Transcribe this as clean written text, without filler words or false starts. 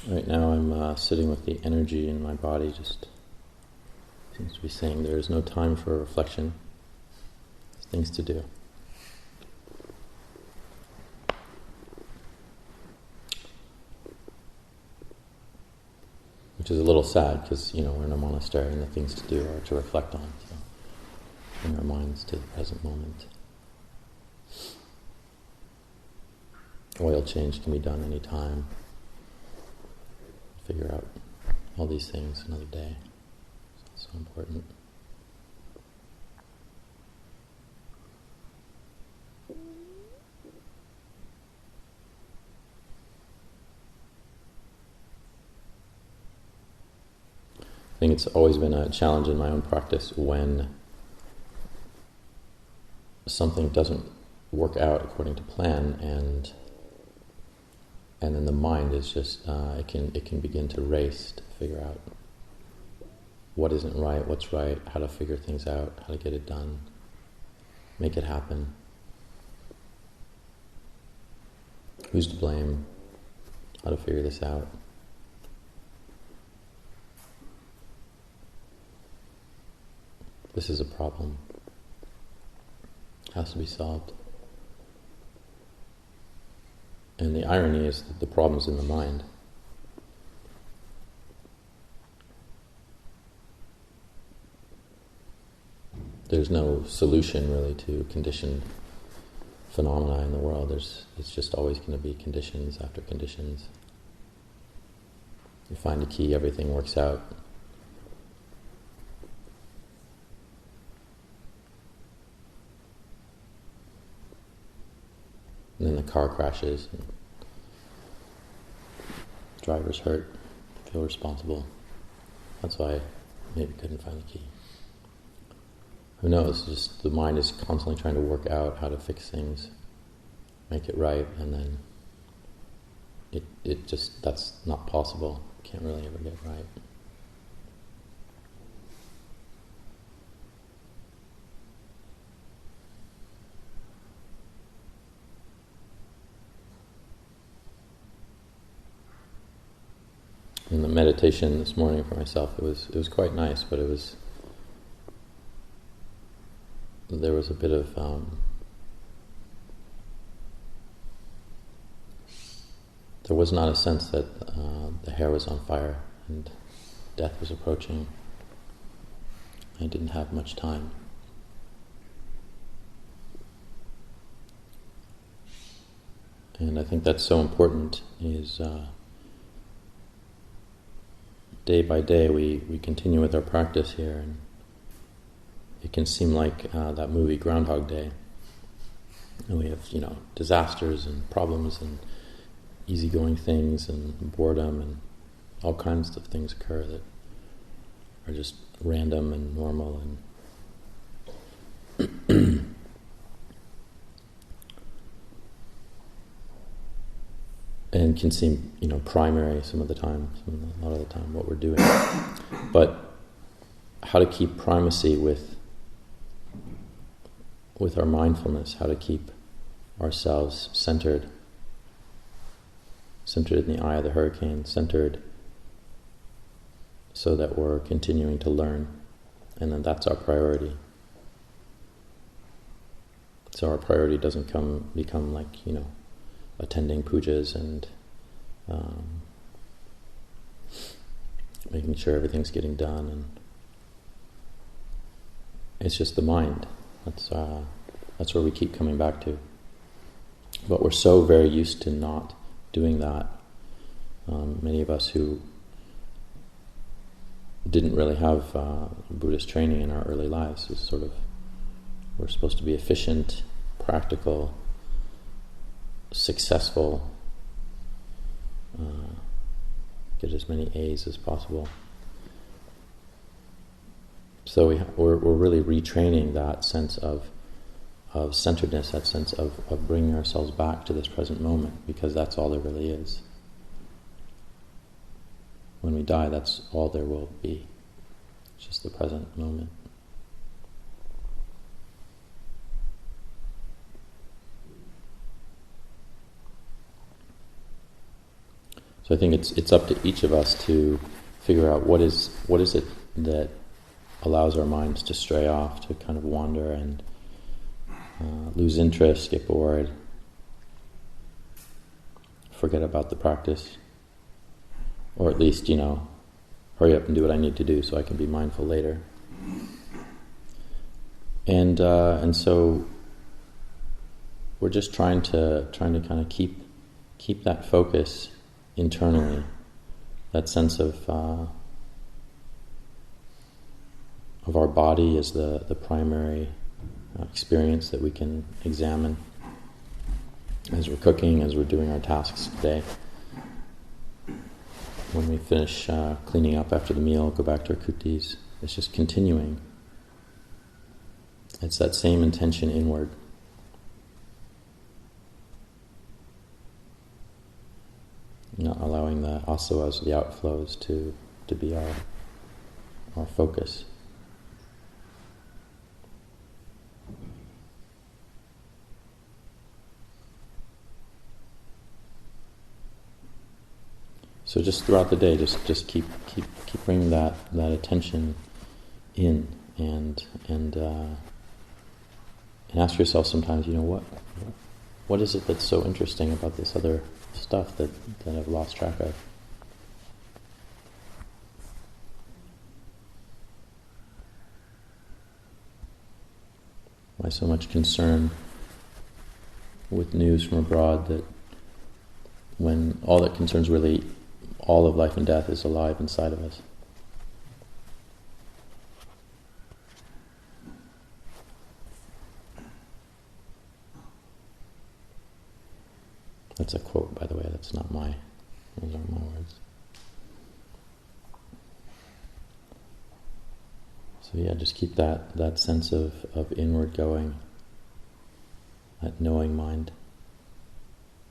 Right now I'm sitting with the energy in my body, just seems to be saying there is no time for reflection, there's things to do. Which is a little sad because, we're in a monastery and the things to do are to reflect on, so bring our minds to the present moment. Oil change can be done anytime. Figure out all these things another day. It's so important. I think it's always been a challenge in my own practice when something doesn't work out according to plan, and then the mind is just it can begin to race to figure out what isn't right, what's right, how to figure things out, how to get it done, make it happen. Who's to blame? How to figure this out? This is a problem. It has to be solved. And the irony is that the problem's in the mind. There's no solution really to conditioned phenomena in the world. It's just always going to be conditions after conditions. You find a key, everything works out. And then the car crashes, and the driver's hurt, feel responsible. That's why I maybe couldn't find the key. Who knows, just the mind is constantly trying to work out how to fix things, make it right, and then it just, that's not possible. Can't really ever get it right. In the meditation this morning for myself, it was quite nice, but there was a bit of there was not a sense that the hair was on fire and death was approaching. I didn't have much time. And I think that's so important, is day by day we continue with our practice here, and it can seem like that movie Groundhog Day. And we have, disasters and problems and easygoing things and boredom and all kinds of things occur that are just random and normal and and can seem, primary some of the time, a lot of the time, what we're doing. But how to keep primacy with our mindfulness, how to keep ourselves centered in the eye of the hurricane, centered so that we're continuing to learn, and then that's our priority. So our priority doesn't become like, attending pujas and making sure everything's getting done, and it's just the mind. That's where we keep coming back to. But we're so very used to not doing that. Many of us who didn't really have Buddhist training in our early lives is we're supposed to be efficient, practical, successful, get as many A's as possible. So we're really retraining that sense of centeredness, that sense of bringing ourselves back to this present moment, because that's all there really is. When we die, that's all there will be. It's just the present moment. So I think it's up to each of us to figure out what is it that allows our minds to stray off, to kind of wander and lose interest, get bored, forget about the practice, or at least, hurry up and do what I need to do so I can be mindful later. And so we're just trying to kind of keep that focus internally, that sense of our body as the primary experience that we can examine as we're cooking, as we're doing our tasks today. When we finish cleaning up after the meal, go back to our kutis. It's just continuing. It's that same intention inward. Not allowing the asavas, the outflows, to be our focus. So just throughout the day, just keep bringing that attention in, and ask yourself sometimes, what is it that's so interesting about this other stuff that I've lost track of? Why so much concern with news from abroad, that when all that concerns really all of life and death is alive inside of us? That's a quote, by the way. Those aren't my words. So yeah, just keep that sense of inward going, that knowing mind.